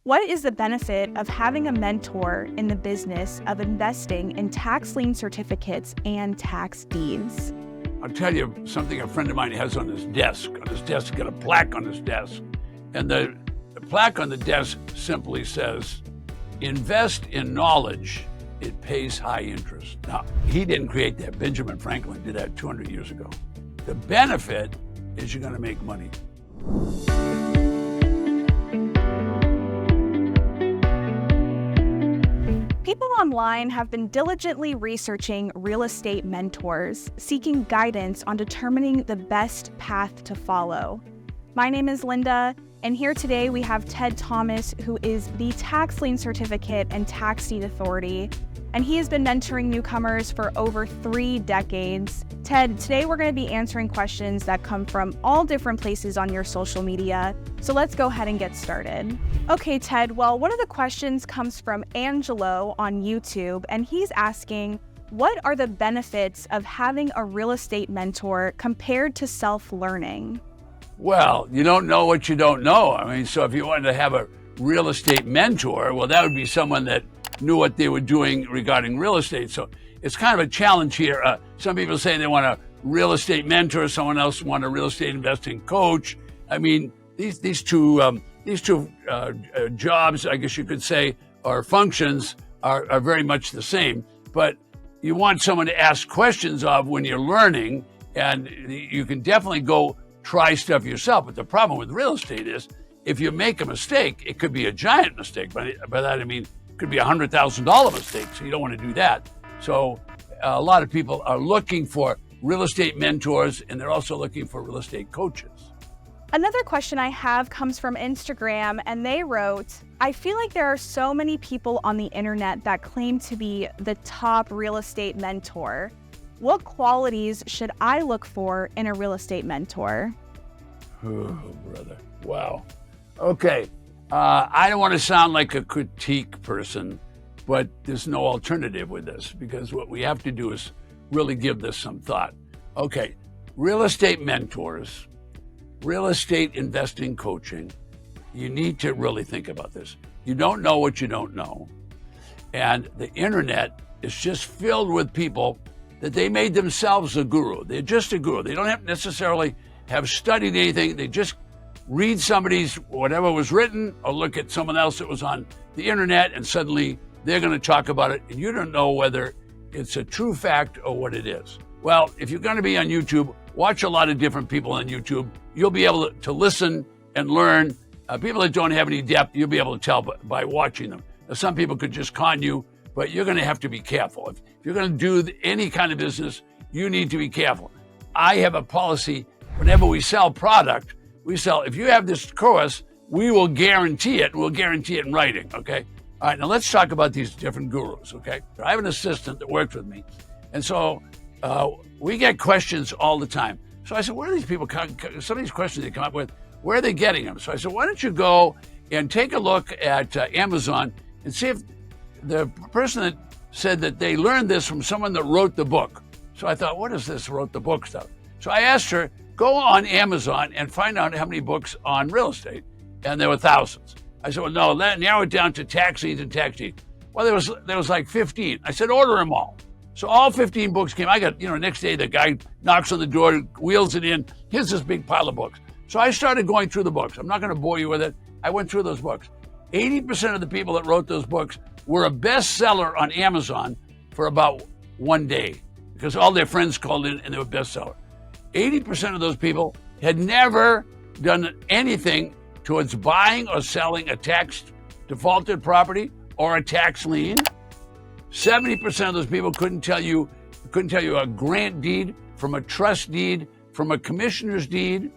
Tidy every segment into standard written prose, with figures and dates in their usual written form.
What is the benefit of having a mentor in the business of investing in tax lien certificates and tax deeds? I'll tell you something a friend of mine has on his desk. On his desk, got a plaque on his desk. And the plaque on the desk simply says, invest in knowledge, it pays high interest. Now, he didn't create that. Benjamin Franklin did that 200 years ago. The benefit is you're going to make money. People online have been diligently researching real estate mentors, seeking guidance on determining the best path to follow. My name is Linda, and here today we have Ted Thomas, who is the Tax Lien Certificate and Tax Deed Authority, and he has been mentoring newcomers for over 3 decades. Ted, today we're going to be answering questions that come from all different places on your social media, so let's go ahead and get started. Okay, Ted, well, one of the questions comes from Angelo on YouTube, and he's asking, what are the benefits of having a real estate mentor compared to self-learning? Well, you don't know what you don't know. I mean, so if you wanted to have a real estate mentor, well, that would be someone that knew what they were doing regarding real estate. So it's kind of a challenge here. Some people say they want a real estate mentor, someone else want a real estate investing coach. I mean, these two jobs, I guess you could say, or functions are very much the same. But you want someone to ask questions of when you're learning, and you can definitely go try stuff yourself. But the problem with real estate is if you make a mistake, it could be a giant mistake. By that I mean, it could be $100,000 mistake. So you don't want to do that. So a lot of people are looking for real estate mentors, and they're also looking for real estate coaches. Another question I have comes from Instagram, and they wrote, I feel like there are so many people on the internet that claim to be the top real estate mentor. What qualities should I look for in a real estate mentor? Oh, brother. Wow. Okay. I don't want to sound like a critique person, but there's no alternative with this, because what we have to do is really give this some thought. Okay. Real estate mentors, real estate investing coaching, you need to really think about this. You don't know what you don't know. And the internet is just filled with people that they made themselves a guru. They're just a guru. They don't have necessarily have studied anything. They just read somebody's whatever was written or look at someone else that was on the internet, and suddenly they're going to talk about it, and you don't know whether it's a true fact or what it is. Well, if you're going to be on YouTube, watch a lot of different people on YouTube. You'll be able to listen and learn. People that don't have any depth, you'll be able to tell by watching them. Now, some people could just con you, but you're going to have to be careful. If you're going to do any kind of business, you need to be careful. I have a policy, whenever we sell product, if you have this course, we will guarantee it. We'll guarantee it in writing, okay? All right, now let's talk about these different gurus, okay? I have an assistant that works with me, and so we get questions all the time. So I said, where are these people, some of these questions they come up with, where are they getting them? So I said, why don't you go and take a look at Amazon and see if the person that said that they learned this from someone that wrote the book. So I thought, what is this wrote the book stuff? So I asked her, go on Amazon and find out how many books on real estate. And there were thousands. I said, well, no, narrow it down to tax deeds and tax deeds. Well, there was like 15. I said, order them all. So all 15 books came. I got, next day the guy knocks on the door, wheels it in. Here's this big pile of books. So I started going through the books. I'm not going to bore you with it. I went through those books. 80% of the people that wrote those books were a bestseller on Amazon for about 1 day, because all their friends called in and they were bestseller. 80% of those people had never done anything towards buying or selling a tax defaulted property or a tax lien. 70% of those people couldn't tell you a grant deed from a trust deed, from a commissioner's deed.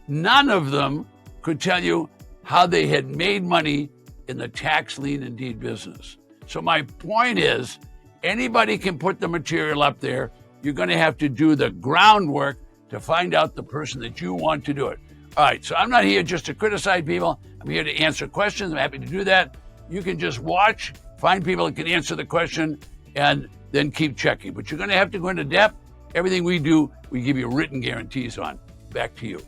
None of them could tell you how they had made money in the tax lien and deed business. So my point is, anybody can put the material up there. You're going to have to do the groundwork to find out the person that you want to do it. All right, so I'm not here just to criticize people. I'm here to answer questions. I'm happy to do that. You can just watch, find people that can answer the question, and then keep checking. But you're going to have to go into depth. Everything we do, we give you written guarantees on. Back to you.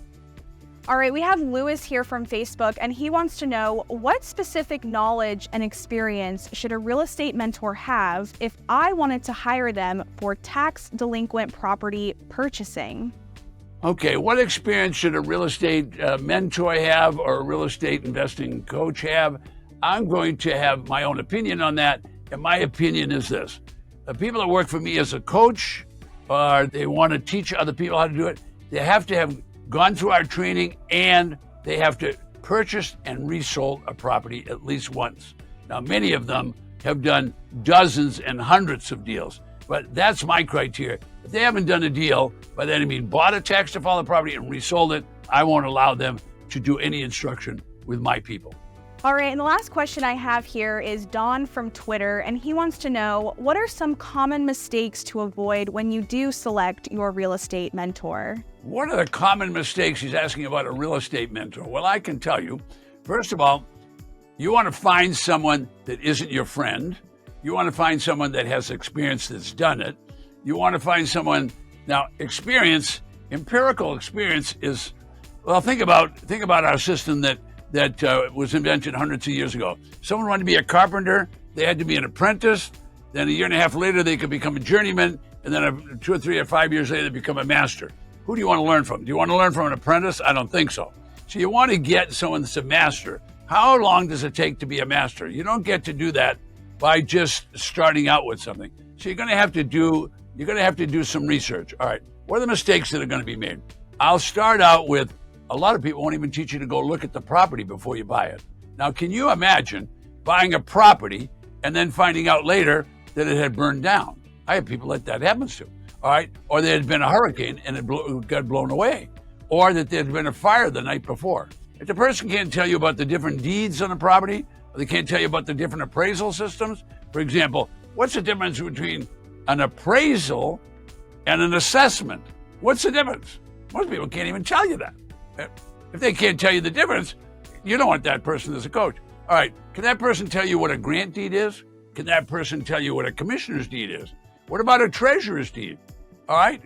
All right, we have Lewis here from Facebook, and he wants to know what specific knowledge and experience should a real estate mentor have if I wanted to hire them for tax-delinquent property purchasing? Okay, what experience should a real estate mentor have or a real estate investing coach have? I'm going to have my own opinion on that, and my opinion is this. The people that work for me as a coach, or they want to teach other people how to do it, they have to have gone through our training, and they have to purchase and resold a property at least once. Now, many of them have done dozens and hundreds of deals, but that's my criteria. If they haven't done a deal, by that I mean bought a tax default property and resold it, I won't allow them to do any instruction with my people. All right, and the last question I have here is Don from Twitter, and he wants to know, what are some common mistakes to avoid when you do select your real estate mentor? What are the common mistakes he's asking about a real estate mentor? Well, I can tell you, first of all, you want to find someone that isn't your friend. You want to find someone that has experience that's done it. You want to find someone, now experience, empirical experience is, well, think about our system that was invented hundreds of years ago. Someone wanted to be a carpenter, they had to be an apprentice, then a year and a half later they could become a journeyman, and then 2 or 3 or 5 years later they become a master. Who do you want to learn from? Do you want to learn from an apprentice? I don't think so. So you want to get someone that's a master. How long does it take to be a master? You don't get to do that by just starting out with something. So you're going to have to do some research. All right, what are the mistakes that are going to be made? I'll start out with, a lot of people won't even teach you to go look at the property before you buy it. Now, can you imagine buying a property and then finding out later that it had burned down? I have people that happens to, all right? Or there had been a hurricane and it got blown away, or that there had been a fire the night before. If the person can't tell you about the different deeds on the property, or they can't tell you about the different appraisal systems, for example, what's the difference between an appraisal and an assessment? What's the difference? Most people can't even tell you that. If they can't tell you the difference, you don't want that person as a coach. All right, can that person tell you what a grant deed is? Can that person tell you what a commissioner's deed is? What about a treasurer's deed? All right,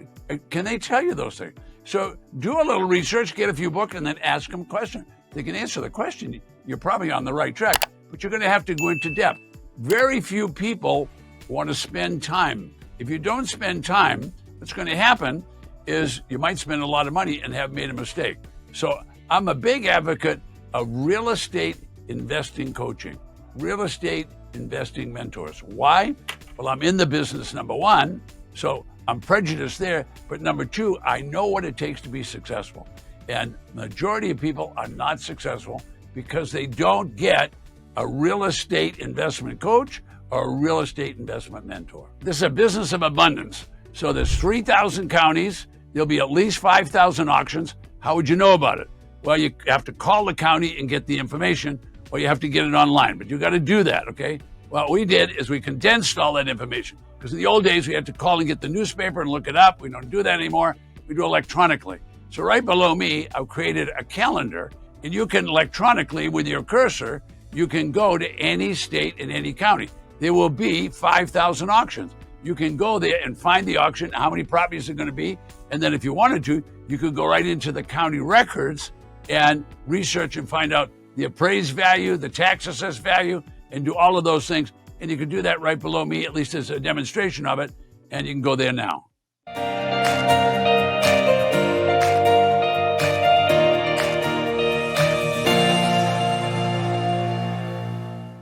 can they tell you those things? So do a little research, get a few books, and then ask them questions. If they can answer the question, you're probably on the right track, but you're going to have to go into depth. Very few people want to spend time. If you don't spend time, what's going to happen is you might spend a lot of money and have made a mistake. So I'm a big advocate of real estate investing coaching, real estate investing mentors. Why? Well, I'm in the business, number one, so I'm prejudiced there. But number two, I know what it takes to be successful. And the majority of people are not successful because they don't get a real estate investment coach or a real estate investment mentor. This is a business of abundance. So there's 3,000 counties. There'll be at least 5,000 auctions. How would you know about it? Well, you have to call the county and get the information, or you have to get it online, but you got to do that, okay? What we did is we condensed all that information, because in the old days we had to call and get the newspaper and look it up. We don't do that anymore. We do electronically. So right below me, I've created a calendar, and you can electronically, with your cursor, you can go to any state and any county. There will be 5,000 auctions. You can go there and find the auction, how many properties are going to be, and then if you wanted to, you could go right into the county records and research and find out the appraised value, the tax assessed value, and do all of those things. And you can do that right below me, at least as a demonstration of it, and you can go there now.